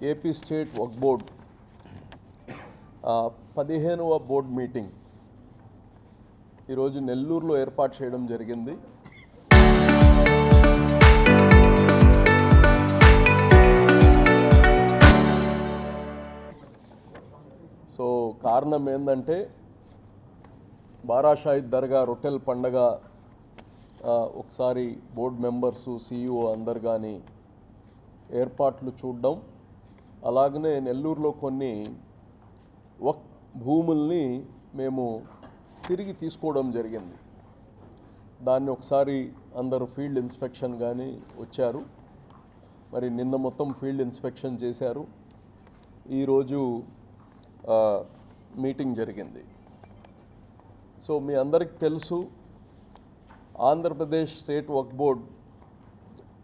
AP state వక్ఫ్ board 15వ board meeting ఈరోజు నెల్లూరులో ఏర్పాటు చేయడం జరిగింది. సో కారణం ఏంటంటే బారా షాహిద్ దర్గా రొట్టెల పండగ ఒకసారి బోర్డ్ మెంబర్సు CEO అందరు కానీ ఏర్పాట్లు చూడడం, అలాగనే నెల్లూరులో కొన్ని భూముల్ని మేము తిరిగి తీసుకోవడం జరిగింది. దాన్ని ఒకసారి అందరూ ఫీల్డ్ ఇన్స్పెక్షన్ కానీ వచ్చారు. మరి నిన్న మొత్తం ఫీల్డ్ ఇన్స్పెక్షన్ చేశారు. ఈరోజు మీటింగ్ జరిగింది. సో మీ అందరికి తెలుసు, ఆంధ్రప్రదేశ్ స్టేట్ వక్ఫ్ బోర్డ్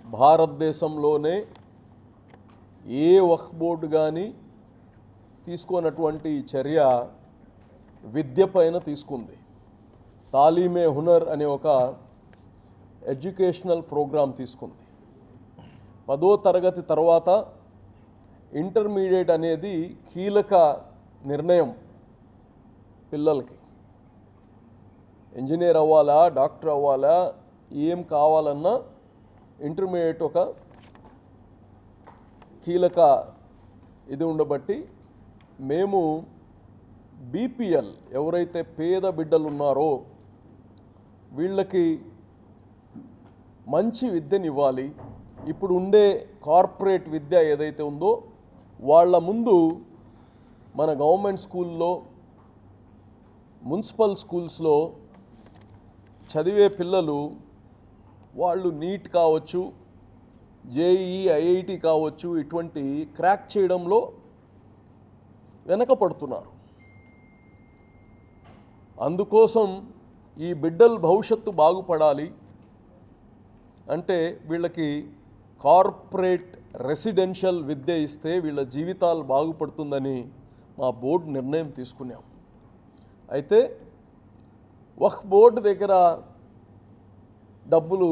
భారతదేశంలోనే ఏ వక్ఫ్ బోర్డు కానీ తీసుకున్నటువంటి చర్య విద్య పైన తీసుకుంది. తాలీమే హునర్ అనే ఒక ఎడ్యుకేషనల్ ప్రోగ్రాం తీసుకుంది. 10వ తరగతి తర్వాత ఇంటర్మీడియట్ అనేది కీలక నిర్ణయం. పిల్లలకి ఇంజనీర్ అవ్వాలా, డాక్టర్ అవ్వాలా, ఏం కావాలన్నా ఇంటర్మీడియట్ ఒక కీలక ఇది ఉండబట్టి మేము BPL ఎవరైతే పేద బిడ్డలు ఉన్నారో వీళ్ళకి మంచి విద్యను ఇవ్వాలి. ఇప్పుడు ఉండే కార్పొరేట్ విద్య ఏదైతే ఉందో వాళ్ళ ముందు మన గవర్నమెంట్ స్కూల్లో, మున్సిపల్ స్కూల్స్లో చదివే పిల్లలు వాళ్ళు నీట్ కావచ్చు, JEE IIT కావచ్చు, ఇటువంటి క్రాక్ చేయడంలో వెనకపడుతున్నారు. అందుకోసం ఈ బిడ్డల భవిష్యత్తు బాగుపడాలి అంటే వీళ్ళకి కార్పొరేట్ రెసిడెన్షియల్ విద్య ఇస్తే వీళ్ళ జీవితాలు బాగుపడుతుందని మా బోర్డు నిర్ణయం తీసుకున్నాం. అయితే వక్ఫ్ బోర్డు దగ్గర డబ్బులు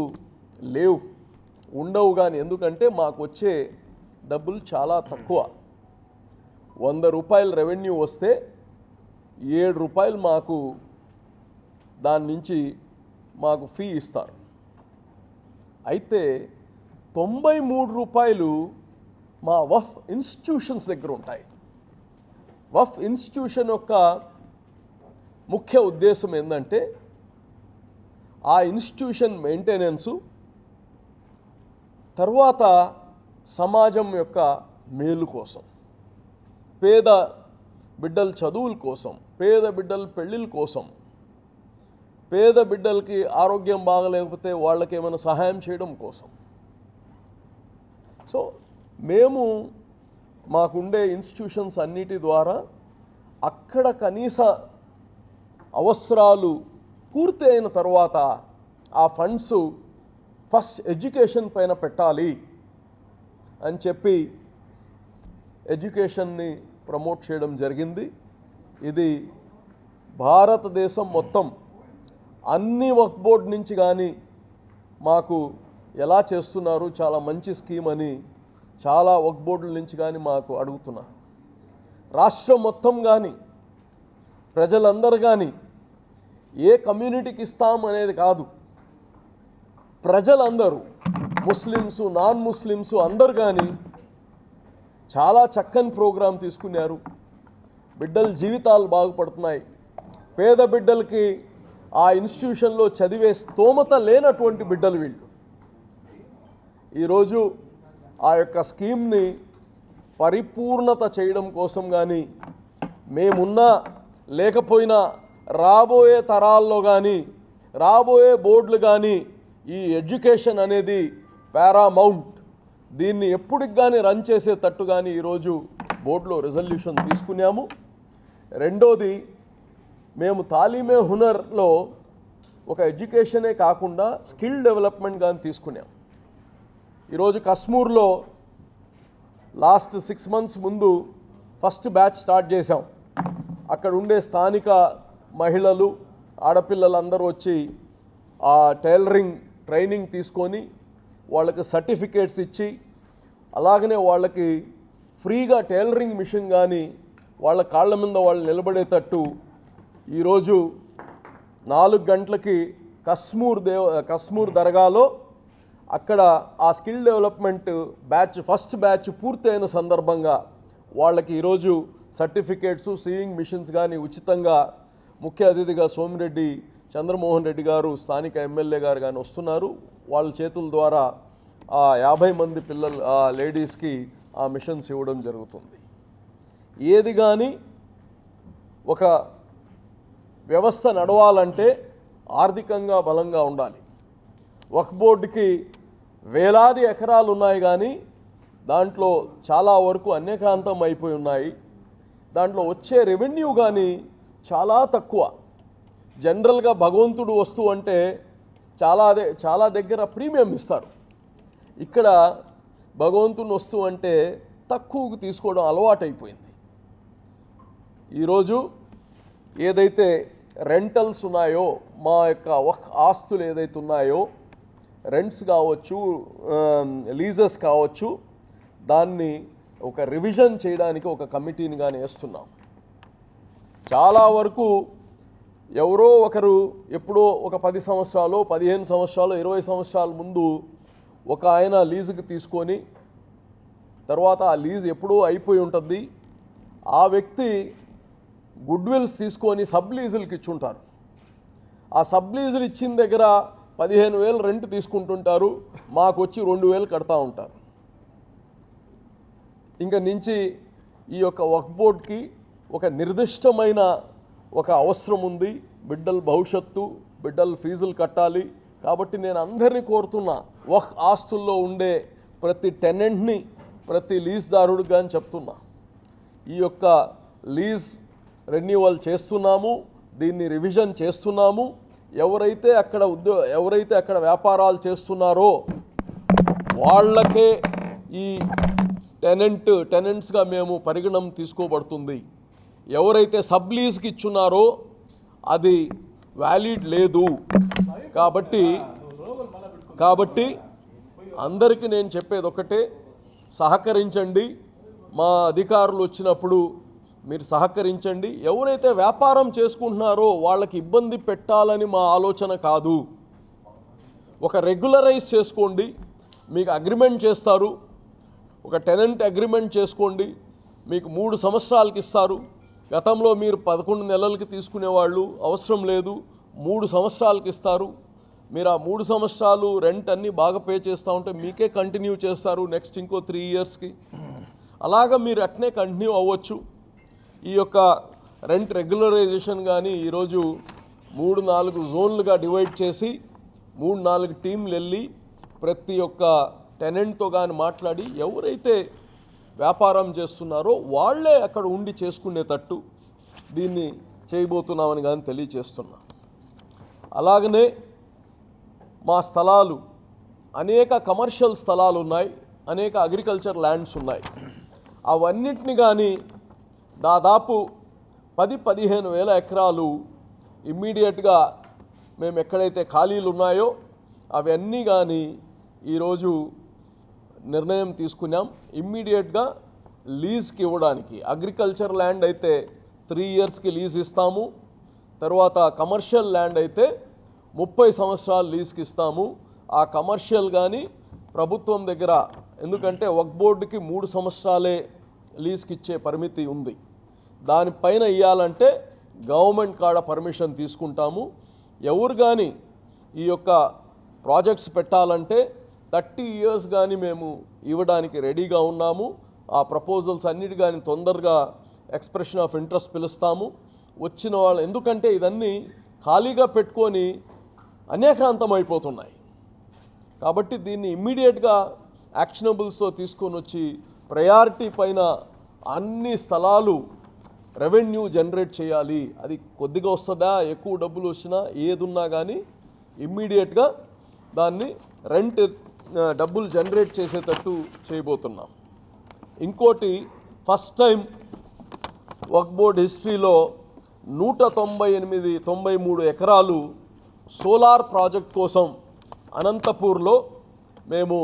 లేవు, ఉండవు. కానీ ఎందుకంటే మాకు వచ్చే డబ్బులు చాలా తక్కువ. 100 రూపాయలు రెవెన్యూ వస్తే 7 రూపాయలు మాకు దాని నుంచి మాకు ఫీ ఇస్తారు. అయితే 93 రూపాయలు మా వక్ఫ్ ఇన్స్టిట్యూషన్స్ దగ్గర ఉంటాయి. వక్ఫ్ ఇన్స్టిట్యూషన్ యొక్క ముఖ్య ఉద్దేశం ఏంటంటే ఆ ఇన్స్టిట్యూషన్ మెయింటెనెన్సు, తర్వాత సమాజం యొక్క మేలు కోసం, పేద బిడ్డల చదువుల కోసం, పేద బిడ్డల పెళ్ళిళ్ళ కోసం, పేద బిడ్డలకి ఆరోగ్యం బాగలేకపోతే వాళ్ళకి ఏమైనా సహాయం చేయడం కోసం. సో మేము మాకుండే ఇన్స్టిట్యూషన్స్ అన్నిటి ద్వారా అక్కడ కనీస అవసరాలు పూర్తి అయిన తర్వాత ఆ ఫండ్స్ ఫస్ట్ ఎడ్యుకేషన్ పైన పెట్టాలి అని చెప్పి ఎడ్యుకేషన్ని ప్రమోట్ చేయడం జరిగింది. ఇది భారతదేశం మొత్తం అన్ని వక్ఫ్ బోర్డు నుంచి కానీ మాకు ఎలా చేస్తున్నారు, చాలా మంచి స్కీమ్ అని చాలా వక్ఫ్ బోర్డుల నుంచి కానీ మాకు అడుగుతున్నారు. రాష్ట్రం మొత్తం కానీ ప్రజలందరూ కానీ ఏ కమ్యూనిటీకి ఇస్తాం అనేది కాదు, ప్రజలందరూ ముస్లిమ్స్, నాన్ ముస్లిమ్స్ అందరు కానీ చాలా చక్కని ప్రోగ్రాం తీసుకున్నారు. బిడ్డల జీవితాలు బాగుపడుతున్నాయి. పేద బిడ్డలకి ఆ ఇన్స్టిట్యూషన్లో చదివే స్తోమత లేనటువంటి బిడ్డలు వీళ్ళు. ఈరోజు ఆ యొక్క స్కీమ్ని పరిపూర్ణత చేయడం కోసం కానీ మేమున్నా లేకపోయినా రాబోయే తరాల్లో కానీ రాబోయే బోర్డులు కానీ ఈ ఎడ్యుకేషన్ అనేది పారామౌంట్, దీన్ని ఎప్పటికి కానీ రన్ చేసేటట్టు కానీ ఈరోజు బోర్డులో రిజల్యూషన్ తీసుకున్నాము. రెండోది, మేము తాలీమే హునర్లో ఒక ఎడ్యుకేషనే కాకుండా స్కిల్ డెవలప్మెంట్ కానీ తీసుకున్నాం. ఈరోజు కశ్మూర్లో లాస్ట్ 6 months ముందు ఫస్ట్ బ్యాచ్ స్టార్ట్ చేసాం. అక్కడ ఉండే స్థానిక మహిళలు, ఆడపిల్లలందరూ వచ్చి ఆ టైలరింగ్ ట్రైనింగ్ తీసుకొని వాళ్ళకి సర్టిఫికేట్స్ ఇచ్చి, అలాగనే వాళ్ళకి ఫ్రీగా టైలరింగ్ మిషన్ కానీ వాళ్ళ కాళ్ళ మీద వాళ్ళు నిలబడేటట్టు ఈరోజు 4 గంటలకి కస్మూర్ దర్గాలో అక్కడ ఆ స్కిల్ డెవలప్మెంట్ ఫస్ట్ బ్యాచ్ పూర్తయిన సందర్భంగా వాళ్ళకి ఈరోజు సర్టిఫికేట్స్ సీయింగ్ మిషన్స్ కానీ ఉచితంగా ముఖ్య అతిథిగా సోమిరెడ్డి చంద్రమోహన్ రెడ్డి గారు స్థానిక ఎమ్మెల్యే గారు కానీ వస్తున్నారు. వాళ్ళ చేతుల ద్వారా ఆ 50 మంది పిల్లలు లేడీస్కి ఆ మిషన్స్ ఇవ్వడం జరుగుతుంది. ఏది కానీ ఒక వ్యవస్థ నడవాలంటే ఆర్థికంగా బలంగా ఉండాలి. వక్ఫ్ బోర్డుకి వేలాది ఎకరాలు ఉన్నాయి కానీ దాంట్లో చాలా వరకు అన్యక్రాంతం అయిపోయి ఉన్నాయి. దాంట్లో వచ్చే రెవెన్యూ కానీ చాలా తక్కువ. జనరల్గా భగవంతుడు వస్తువు అంటే చాలా దగ్గర ప్రీమియం ఇస్తారు. ఇక్కడ భగవంతుని వస్తువు అంటే తక్కువకు తీసుకోవడం అలవాటైపోయింది. ఈరోజు ఏదైతే రెంటల్స్ ఉన్నాయో, మా యొక్క ఆస్తులు ఏదైతే ఉన్నాయో, రెంట్స్ కావచ్చు, లీజెస్ కావచ్చు, దాన్ని ఒక రివిజన్ చేయడానికి ఒక కమిటీని కానీ వేస్తున్నాం. చాలా వరకు ఎవరో ఒకరు ఎప్పుడో ఒక 10 సంవత్సరాలు 15 సంవత్సరాలు 20 సంవత్సరాల ముందు ఒక ఆయన లీజుకి తీసుకొని తర్వాత ఆ లీజ్ ఎప్పుడూ అయిపోయి ఉంటుంది. ఆ వ్యక్తి గుడ్ విల్స్ తీసుకొని సబ్ లీజులకి ఇచ్చుంటారు. ఆ సబ్ లీజులు ఇచ్చిన దగ్గర 15,000 రెంట్ తీసుకుంటుంటారు, మాకు వచ్చి 2,000 కడతా ఉంటారు. ఇంకా నుంచి ఈ యొక్క వక్ఫ్ బోర్డ్కి ఒక నిర్దిష్టమైన ఒక అవసరం ఉంది. బిడ్డల భవిష్యత్తు, బిడ్డల ఫీజులు కట్టాలి. కాబట్టి నేను అందరినీ కోరుతున్నా, వక్ఫ్ ఆస్తుల్లో ఉండే ప్రతి టెనెంట్ని, ప్రతి లీజ్దారుడికి కానీ చెప్తున్నా, ఈ యొక్క లీజ్ రెన్యువల్ చేస్తున్నాము, దీన్ని రివిజన్ చేస్తున్నాము. ఎవరైతే అక్కడ వ్యాపారాలు చేస్తున్నారో వాళ్ళకే ఈ టెనెంట్స్గా మేము పరిగణన తీసుకోబడుతుంది. ఎవరైతే సబ్ లీజ్కి ఇచ్చున్నారో అది వ్యాలిడ్ లేదు. కాబట్టి అందరికీ నేను చెప్పేది ఒకటే, సహకరించండి. మా అధికారులు వచ్చినప్పుడు మీరు సహకరించండి. ఎవరైతే వ్యాపారం చేసుకుంటున్నారో వాళ్ళకి ఇబ్బంది పెట్టాలని మా ఆలోచన కాదు. ఒక రెగ్యులరైజ్ చేసుకోండి. మీకు అగ్రిమెంట్ చేస్తారు, ఒక టెనెంట్ అగ్రిమెంట్ చేసుకోండి, మీకు 3 సంవత్సరాలకి ఇస్తారు. గతంలో మీరు 11 నెలలకి తీసుకునేవాళ్ళు, అవసరం లేదు, 3 సంవత్సరాలకి ఇస్తారు. మీరు ఆ 3 సంవత్సరాలు రెంట్ అన్నీ బాగా పే చేస్తూ ఉంటే మీకే కంటిన్యూ చేస్తారు నెక్స్ట్ ఇంకో 3 ఇయర్స్కి. అలాగా మీరు అట్నే కంటిన్యూ అవ్వచ్చు. ఈ యొక్క రెంట్ రెగ్యులరైజేషన్ కానీ ఈరోజు 3-4 జోన్లుగా డివైడ్ చేసి 3-4 టీంలు వెళ్ళి ప్రతి ఒక్క టెనెంట్తో కానీ మాట్లాడి ఎవరైతే వ్యాపారం చేస్తున్నారో వాళ్ళే అక్కడ ఉండి చేసుకునేటట్టు దీన్ని చేయబోతున్నామని కానీ తెలియచేస్తున్నా. అలాగనే మా స్థలాలు అనేక కమర్షియల్ స్థలాలు ఉన్నాయి, అనేక అగ్రికల్చర్ ల్యాండ్స్ ఉన్నాయి. అవన్నిటిని కానీ దాదాపు 10-15 వేల ఎకరాలు ఇమ్మీడియట్గా మేము ఎక్కడైతే ఖాళీలు ఉన్నాయో అవన్నీ కానీ ఈరోజు నిర్ణయం తీసుకున్నాం. ఇమ్మీడియట్గా లీజ్కి ఇవ్వడానికి అగ్రికల్చర్ ల్యాండ్ అయితే 3 ఇయర్స్కి లీజ్ ఇస్తాము. తర్వాత కమర్షియల్ ల్యాండ్ అయితే 30 సంవత్సరాలు లీజ్కి ఇస్తాము. ఆ కమర్షియల్ కానీ ప్రభుత్వం దగ్గర, ఎందుకంటే వక్ఫ్ బోర్డుకి 3 సంవత్సరాలే లీజ్కి ఇచ్చే పరిమితి ఉంది. దానిపైన ఇవ్వాలంటే గవర్నమెంట్ కాడ పర్మిషన్ తీసుకుంటాము. ఎవరు కానీ ఈ యొక్క ప్రాజెక్ట్స్ పెట్టాలంటే 30 ఇయర్స్ కానీ మేము ఇవ్వడానికి రెడీగా ఉన్నాము. ఆ ప్రపోజల్స్ అన్నిటి కానీ తొందరగా ఎక్స్ప్రెషన్ ఆఫ్ ఇంట్రెస్ట్ పిలుస్తాము. వచ్చిన వాళ్ళు, ఎందుకంటే ఇదన్నీ ఖాళీగా పెట్టుకొని అనేకాంతం అయిపోతున్నాయి. కాబట్టి దీన్ని ఇమ్మీడియట్గా యాక్షనబుల్స్తో తీసుకొని వచ్చి ప్రయారిటీ పైన అన్ని స్థలాలు రెవెన్యూ జనరేట్ చేయాలి. అది కొద్దిగా వస్తుందా, ఎక్కువ డబ్బులు వచ్చినా ఏదున్నా కానీ ఇమ్మీడియట్గా దాన్ని రెంట్ డబ్బులు జనరేట్ చేసేటట్టు చేయబోతున్నాం. ఇంకోటి, ఫస్ట్ టైం వక్ఫ్ బోర్డ్ హిస్టరీలో 193 ఎకరాలు సోలార్ ప్రాజెక్ట్ కోసం అనంతపూర్లో మేము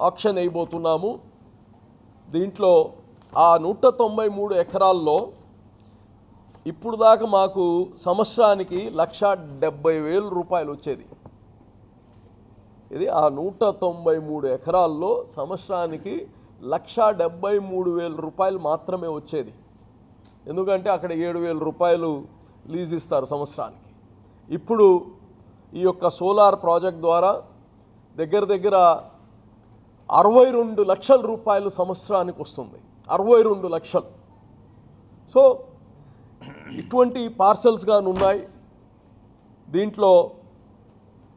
ఆక్షన్ వేయబోతున్నాము. దీంట్లో ఆ 193 ఎకరాల్లో ఇప్పుడు దాకా మాకు సంవత్సరానికి 1,70,000 రూపాయలు వచ్చేది. ఇది ఆ 193 ఎకరాల్లో సంవత్సరానికి 1,73,000 రూపాయలు మాత్రమే వచ్చేది. ఎందుకంటే అక్కడ 7,000 రూపాయలు లీజ్ ఇస్తారు సంవత్సరానికి. ఇప్పుడు ఈ యొక్క సోలార్ ప్రాజెక్ట్ ద్వారా దగ్గర దగ్గర 62 లక్షల రూపాయలు సంవత్సరానికి వస్తుంది. 62 లక్షలు. సో ఇటువంటి పార్సల్స్ గాను ఉన్నాయి. దీంట్లో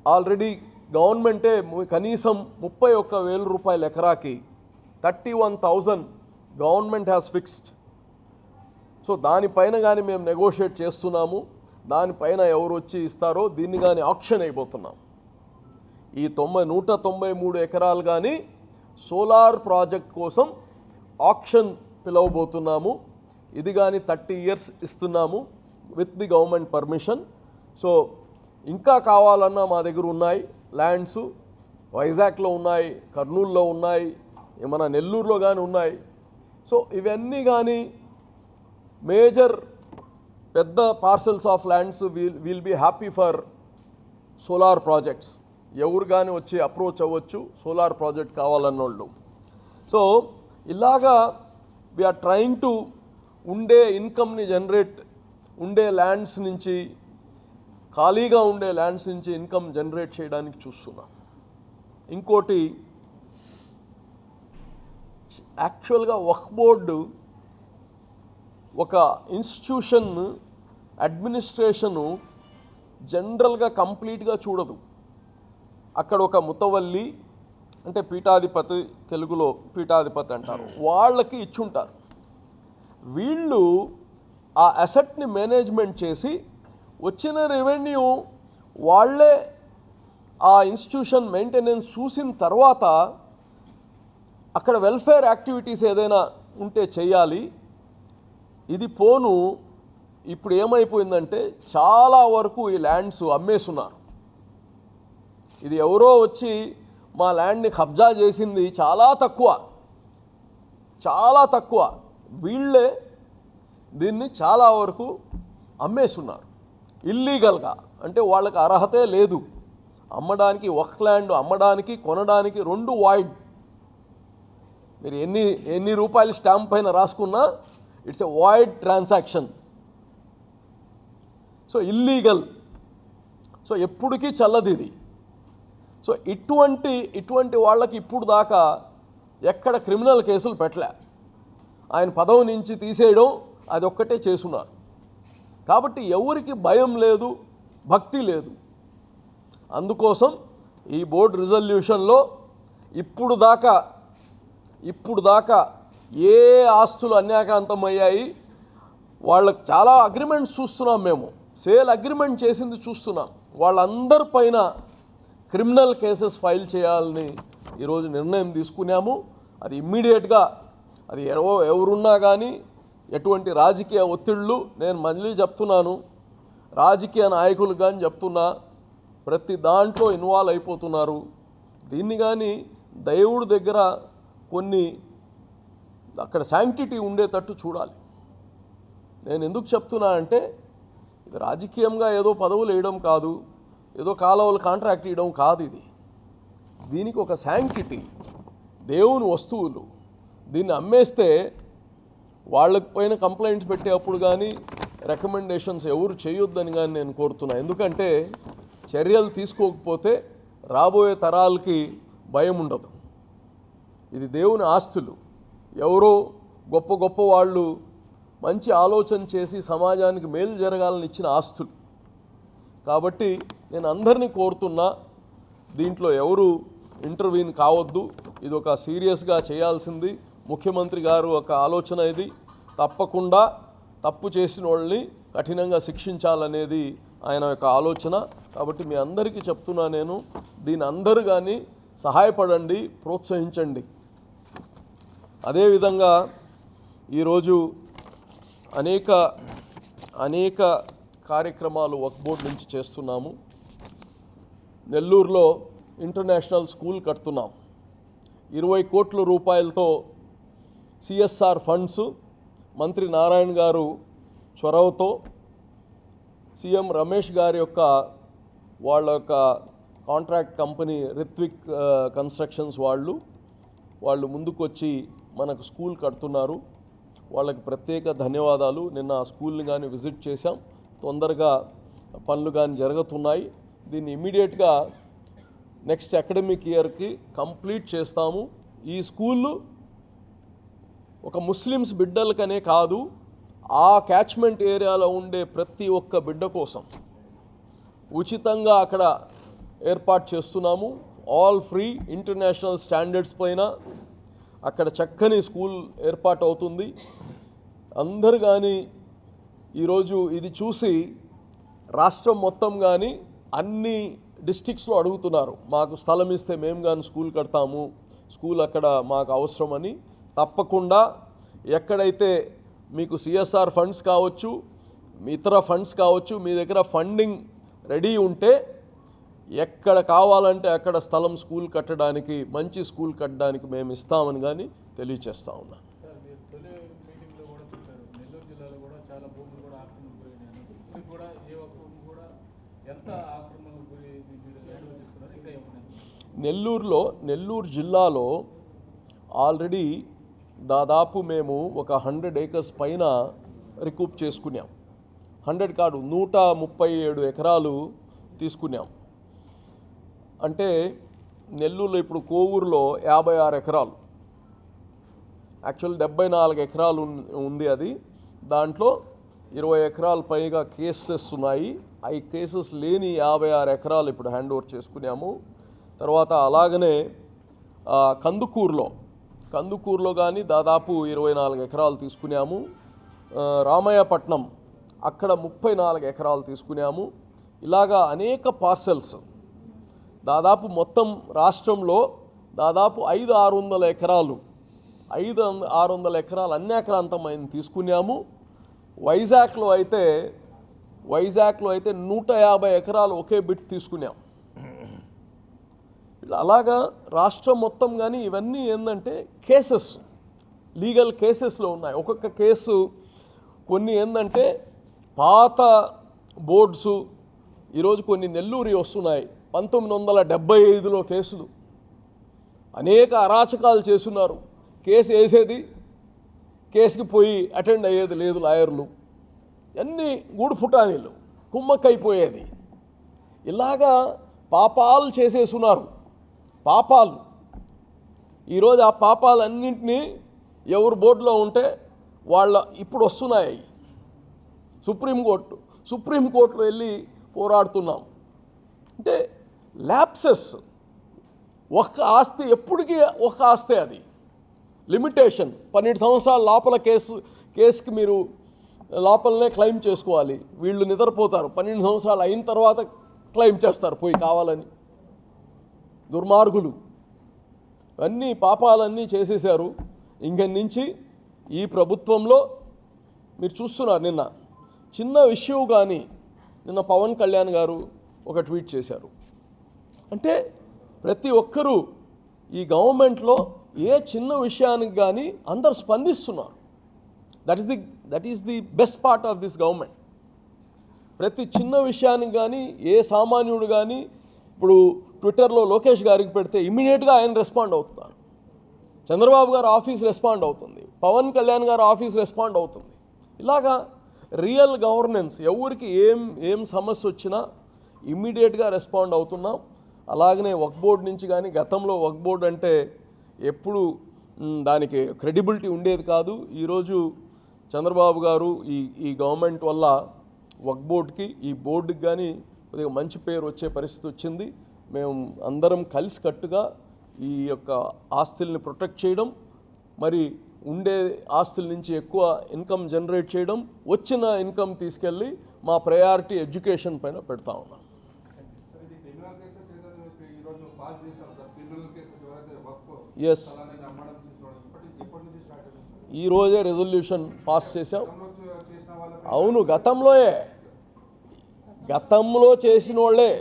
ఆల్రెడీ గవర్నమెంటే కనీసం 31,000 రూపాయల ఎకరాకి 31,000 గవర్నమెంట్ హ్యాస్ ఫిక్స్డ్. సో దానిపైన కానీ మేము నెగోషియేట్ చేస్తున్నాము. దానిపైన ఎవరు వచ్చి ఇస్తారో దీన్ని కానీ ఆక్షన్ అయిపోతున్నాం. ఈ 193 ఎకరాలు కానీ సోలార్ ప్రాజెక్ట్ కోసం ఆక్షన్ పిలవబోతున్నాము. ఇది కానీ 30 ఇయర్స్ ఇస్తున్నాము with the government permission. So ఇంకా కావాలన్నా మా దగ్గర ఉన్నాయి ల్యాండ్స్. వైజాగ్లో ఉన్నాయి, కర్నూలులో ఉన్నాయి, మన నెల్లూరులో కానీ ఉన్నాయి. సో ఇవన్నీ కానీ మేజర్ పెద్ద parcels of lands will be happy for solar projects. ఎవరు కానీ వచ్చి అప్రోచ్ అవ్వచ్చు సోలార్ ప్రాజెక్ట్ కావాలన్నోళ్ళు. సో ఇలాగా వీఆర్ ట్రయింగ్ టు ఉండే ఇన్కమ్ని జనరేట్, ఉండే ల్యాండ్స్ నుంచి, ఖాళీగా ఉండే ల్యాండ్స్ నుంచి ఇన్కమ్ జనరేట్ చేయడానికి చూస్తున్నాం. ఇంకోటి, యాక్చువల్గా వక్ఫ్ బోర్డు ఒక ఇన్స్టిట్యూషన్ అడ్మినిస్ట్రేషను జనరల్గా కంప్లీట్గా చూడదు. అక్కడ ఒక ముతవల్లి అంటే పీఠాధిపతి, తెలుగులో పీఠాధిపతి అంటారు, వాళ్ళకి ఇచ్చుంటారు. వీళ్ళు ఆ అసెట్ని మేనేజ్మెంట్ చేసి వచ్చిన రెవెన్యూ వాళ్ళే ఆ ఇన్స్టిట్యూషన్ మెయింటెనెన్స్ చూసిన తర్వాత అక్కడ వెల్ఫేర్ యాక్టివిటీస్ ఏదైనా ఉంటే చేయాలి. ఇది పోను ఇప్పుడు ఏమైపోయిందంటే చాలా వరకు ఈ ల్యాండ్స్ అమ్మేస్తున్నారు. ఇది ఎవరో వచ్చి మా ల్యాండ్ని కబ్జా చేసింది చాలా తక్కువ. వీళ్ళే దీన్ని చాలా వరకు అమ్మేస్తున్నారు ఇల్లీగల్గా. అంటే వాళ్ళకి అర్హతే లేదు అమ్మడానికి. వక్ఫ్ ల్యాండ్ అమ్మడానికి, కొనడానికి రెండు వాయిడ్. మీరు ఎన్ని రూపాయలు స్టాంప్ పైన రాసుకున్నా it's a void transaction. So illegal. So ఎప్పటికీ చల్లదు ఇది. సో ఇటువంటి వాళ్ళకి ఇప్పుడు దాకా ఎక్కడ క్రిమినల్ కేసులు పెట్టలే. ఆయన పదవి నుంచి తీసేయడం అదొక్కటే చేస్తున్నారు. కాబట్టి ఎవరికి భయం లేదు, భక్తి లేదు. అందుకోసం ఈ బోర్డు రిజల్యూషన్లో ఇప్పుడు దాకా ఏ ఆస్తులు అన్యాకాంతమయ్యాయి వాళ్ళకి చాలా అగ్రిమెంట్స్ చూస్తున్నాం. మేము సేల్ అగ్రిమెంట్ చేసింది చూస్తున్నాం. వాళ్ళందరిపైన క్రిమినల్ కేసెస్ ఫైల్ చేయాలని ఈరోజు నిర్ణయం తీసుకున్నాము. అది ఇమ్మీడియట్గా, అది ఎవరున్నా కానీ, ఎటువంటి రాజకీయ ఒత్తిళ్ళు, నేను మళ్ళీ చెప్తున్నాను, రాజకీయ నాయకులు కానీ చెప్తున్నా, ప్రతి దాంట్లో ఇన్వాల్వ్ అయిపోతున్నారు. దీన్ని కానీ దేవుడి దగ్గర కొన్ని అక్కడ శాంక్టిటీ ఉండేటట్టు చూడాలి. నేను ఎందుకు చెప్తున్నా అంటే ఇది రాజకీయంగా ఏదో పదవులు వేయడం కాదు, ఏదో కాలువలు కాంట్రాక్ట్ ఇవ్వడం కాదు. దీనికి ఒక శాంక్టిటీ, దేవుని వస్తువులు. దీన్ని అమ్మేస్తే వాళ్ళకి పైన కంప్లైంట్స్ పెట్టేటప్పుడు కానీ రికమెండేషన్స్ ఎవరు చేయొద్దని కానీ నేను కోరుతున్నా. ఎందుకంటే చర్యలు తీసుకోకపోతే రాబోయే తరాలకి భయం ఉండదు. ఇది దేవుని ఆస్తులు. ఎవరో గొప్ప వాళ్ళు మంచి ఆలోచన చేసి సమాజానికి మేలు జరగాలని ఇచ్చిన ఆస్తులు. కాబట్టి నేను అందరినీ కోరుతున్నా, దీంట్లో ఎవరు ఇంటర్వ్యూన్ కావద్దు. ఇది ఒక సీరియస్గా చేయాల్సింది. ముఖ్యమంత్రి గారు ఒక ఆలోచన ఇది. తప్పకుండా తప్పు చేసిన వాళ్ళని కఠినంగా శిక్షించాలనేది ఆయన యొక్క ఆలోచన. కాబట్టి మీ అందరికీ చెప్తున్నా, నేను దీని అందరూ కానీ సహాయపడండి, ప్రోత్సహించండి. అదేవిధంగా ఈరోజు అనేక కార్యక్రమాలు వక్ఫ్ బోర్డు నుంచి చేస్తున్నాము. నెల్లూరులో ఇంటర్నేషనల్ స్కూల్ కడుతున్నాం. 20 కోట్ల రూపాయలతో సిఎస్ఆర్ ఫండ్స్ మంత్రి నారాయణ గారు చొరవతో సీఎం రమేష్ గారి యొక్క వాళ్ళ యొక్క కాంట్రాక్ట్ కంపెనీ రిత్విక్ కన్స్ట్రక్షన్స్ వాళ్ళు ముందుకొచ్చి మనకు స్కూల్ కడుతున్నారు. వాళ్ళకి ప్రత్యేక ధన్యవాదాలు. నిన్న ఆ స్కూల్ని కానీ విజిట్ చేశాం. తొందరగా పనులు కానీ జరుగుతున్నాయి. దీన్ని ఇమీడియట్గా నెక్స్ట్ అకాడమిక్ ఇయర్కి కంప్లీట్ చేస్తాము. ఈ స్కూళ్ళు ఒక ముస్లిమ్స్ బిడ్డలకనే కాదు, ఆ క్యాచ్మెంట్ ఏరియాలో ఉండే ప్రతి ఒక్క బిడ్డ కోసం ఉచితంగా అక్కడ ఏర్పాటు చేస్తున్నాము. ఆల్ ఫ్రీ, ఇంటర్నేషనల్ స్టాండర్డ్స్ పైన అక్కడ చక్కని స్కూల్ ఏర్పాటు అవుతుంది. అందరు కానీ ఈరోజు ఇది చూసి రాష్ట్రం మొత్తం కానీ అన్ని డిస్ట్రిక్ట్స్లో అడుగుతున్నారు, మాకు స్థలం ఇస్తే మేము కానీ స్కూల్ కడతాము, స్కూల్ అక్కడ మాకు అవసరమని. తప్పకుండా ఎక్కడైతే మీకు సిఎస్ఆర్ ఫండ్స్ కావచ్చు, ఇతర ఫండ్స్ కావచ్చు, మీ దగ్గర ఫండింగ్ రెడీ ఉంటే ఎక్కడ కావాలంటే అక్కడ స్థలం స్కూల్ కట్టడానికి, మంచి స్కూల్ కట్టడానికి మేము ఇస్తామని కానీ తెలియచేస్తా ఉన్నాను. నెల్లూరు జిల్లాలో ఆల్రెడీ దాదాపు మేము ఒక 100 acres పైన రికూప్ చేసుకున్నాం. 100 కాదు, 137 ఎకరాలు తీసుకున్నాం. అంటే నెల్లూరులో ఇప్పుడు కోవూరులో 56 ఎకరాలు, యాక్చువల్ 74 ఎకరాలు ఉంది. అది దాంట్లో 20 ఎకరాల పైగా కేసెస్ ఉన్నాయి. ఈ కేసెస్ లేని 56 ఎకరాలు ఇప్పుడు హ్యాండ్ ఓవర్ చేసుకున్నాము. తర్వాత అలాగనే కందుకూరులో కానీ దాదాపు 24 ఎకరాలు తీసుకున్నాము. రామయ్యపట్నం అక్కడ 34 ఎకరాలు తీసుకున్నాము. ఇలాగా అనేక పార్సెల్స్ దాదాపు మొత్తం రాష్ట్రంలో దాదాపు 500-600 ఎకరాలు 500-600 ఎకరాలు అన్యాక్రాంతమైన తీసుకున్నాము. వైజాగ్లో అయితే 150 ఎకరాలు ఒకే బిట్ తీసుకున్నాం. అలాగా రాష్ట్రం మొత్తం. కానీ ఇవన్నీ ఏంటంటే కేసెస్, లీగల్ కేసెస్లో ఉన్నాయి. ఒక్కొక్క కేసు కొన్ని ఏంటంటే పాత బోర్డ్సు, ఈరోజు కొన్ని నెల్లూరి వస్తున్నాయి. 1975లో కేసులు, అనేక అరాచకాలు చేస్తున్నారు. కేసు వేసేది, కేసుకి పోయి అటెండ్ అయ్యేది లేదు లాయర్లు, అన్నీ గూడుపుటానీలు, కుమ్మక్కైపోయేది. ఇలాగా పాపాలు చేసేస్తున్నారు. పాపాలు ఈరోజు ఆ పాపాలన్నింటినీ ఎవరు బోర్డులో ఉంటే వాళ్ళ ఇప్పుడు వస్తున్నాయి. సుప్రీంకోర్టులో వెళ్ళి పోరాడుతున్నాం. అంటే ల్యాప్సెస్, ఒక ఆస్తి ఎప్పటికీ ఒక ఆస్తే, అది లిమిటేషన్. 12 సంవత్సరాల లోపల కేసుకి మీరు లోపలనే క్లెయిమ్ చేసుకోవాలి. వీళ్ళు నిద్రపోతారు, 12 సంవత్సరాలు అయిన తర్వాత క్లెయిమ్ చేస్తారు పోయి కావాలని. దుర్మార్గులు అన్నీ పాపాలన్నీ చేసేశారు. ఇంక నుంచి ఈ ప్రభుత్వంలో మీరు చూస్తున్నారు. నిన్న చిన్న విషయం కానీ నిన్న పవన్ కళ్యాణ్ గారు ఒక ట్వీట్ చేశారు. అంటే ప్రతి ఒక్కరూ ఈ గవర్నమెంట్లో ఏ చిన్న విషయానికి కానీ అందరు స్పందిస్తున్నారు. That is the best part of this government. ప్రతి చిన్న విషయానికి కానీ ఏ సామాన్యుడు కానీ ఇప్పుడు ట్విట్టర్లో లోకేష్ గారికి పెడితే ఇమ్మీడియట్గా ఆయన రెస్పాండ్ అవుతున్నారు. చంద్రబాబు గారు ఆఫీస్ రెస్పాండ్ అవుతుంది, పవన్ కళ్యాణ్ గారు ఆఫీస్ రెస్పాండ్ అవుతుంది. ఇలాగా రియల్ గవర్నెన్స్, ఎవరికి ఏం సమస్య వచ్చినా ఇమ్మీడియట్గా రెస్పాండ్ అవుతున్నాం. అలాగనే వక్ఫ్ బోర్డ్ నుంచి కానీ, గతంలో వక్ఫ్ బోర్డ్ అంటే ఎప్పుడు దానికి క్రెడిబిలిటీ ఉండేది కాదు. ఈరోజు చంద్రబాబు గారు ఈ గవర్నమెంట్ వల్ల వక్ఫ్ బోర్డ్కి, ఈ బోర్డుకి కానీ కొద్దిగా మంచి పేరు వచ్చే పరిస్థితి వచ్చింది. మేము అందరం కలిసికట్టుగా ఈ యొక్క ఆస్తుల్ని ప్రొటెక్ట్ చేయడం, మరి ఉండే ఆస్తుల నుంచి ఎక్కువ ఇన్కమ్ జనరేట్ చేయడం, వచ్చిన ఇన్కమ్ తీసుకెళ్ళి మా ప్రయారిటీ ఎడ్యుకేషన్ పైన పెడతా ఉన్నాం. ఎస్, ఈరోజే రెజల్యూషన్ పాస్ చేశాం. అవును, గతంలో చేసిన వాళ్ళే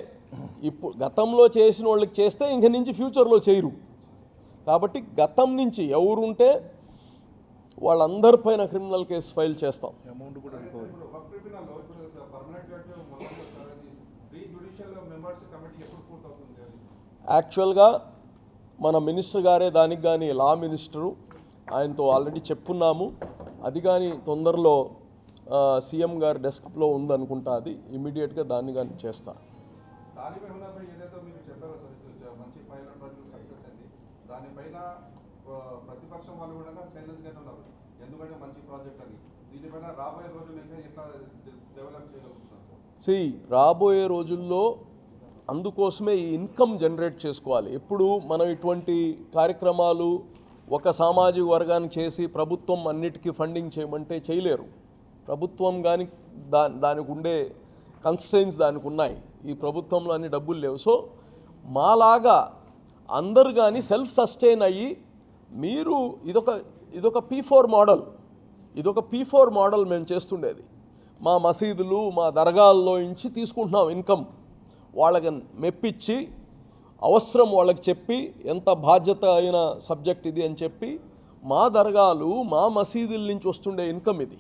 ఇప్పుడు గతంలో చేసిన వాళ్ళకి చేస్తే ఇంక నుంచి ఫ్యూచర్లో చేయరు. కాబట్టి గతం నుంచి ఎవరుంటే వాళ్ళందరిపైన క్రిమినల్ కేసు ఫైల్ చేస్తాం. అమౌంట్ కూడా రికవరీ. యాక్చువల్గా మన మినిస్టర్ గారే దానికి కానీ లా మినిస్టరు ఆయనతో ఆల్రెడీ చెప్పున్నాము. అది కానీ తొందరలో సీఎం గారి డెస్క్లో ఉందనుకుంటా. అది ఇమీడియట్గా దాన్ని కానీ చేస్తా. దానిపైన ప్రతిపక్షం వాళ్ళు కూడా సైలెన్స్గానే ఉన్నారు, ఎందుకంటే మంచి ప్రాజెక్ట్ అని. దీనిపైన రాబోయే రోజులు ఇంకా ఎట్లా డెవలప్ చేయగలుగుతున్నారు? రాబోయే రోజుల్లో అందుకోసమే ఈ ఇన్కమ్ జనరేట్ చేసుకోవాలి. ఎప్పుడు మనం ఇటువంటి కార్యక్రమాలు ఒక సామాజిక వర్గానికి చేసి ప్రభుత్వం అన్నిటికీ ఫండింగ్ చేయమంటే చేయలేరు. ప్రభుత్వం కానీ దానికి ఉండే కన్స్ట్రెయిన్స్ దానికి ఉన్నాయి. ఈ ప్రభుత్వంలో అన్ని డబ్బులు లేవు. సో మాలాగా అందరు కానీ సెల్ఫ్ సస్టైన్ అయ్యి మీరు ఇదొక P4 మోడల్, ఇదొక P4 మోడల్ మేము చేస్తుండేది. మా మసీదులు మా దర్గాల్లో నుంచి తీసుకుంటున్నాం ఇన్కమ్. వాళ్ళకి మెప్పించి అవసరం వాళ్ళకి చెప్పి ఎంత బాధ్యత అయిన సబ్జెక్ట్ ఇది అని చెప్పి మా దర్గాలు మా మసీదుల నుంచి వస్తుండే ఇన్కమ్ ఇది.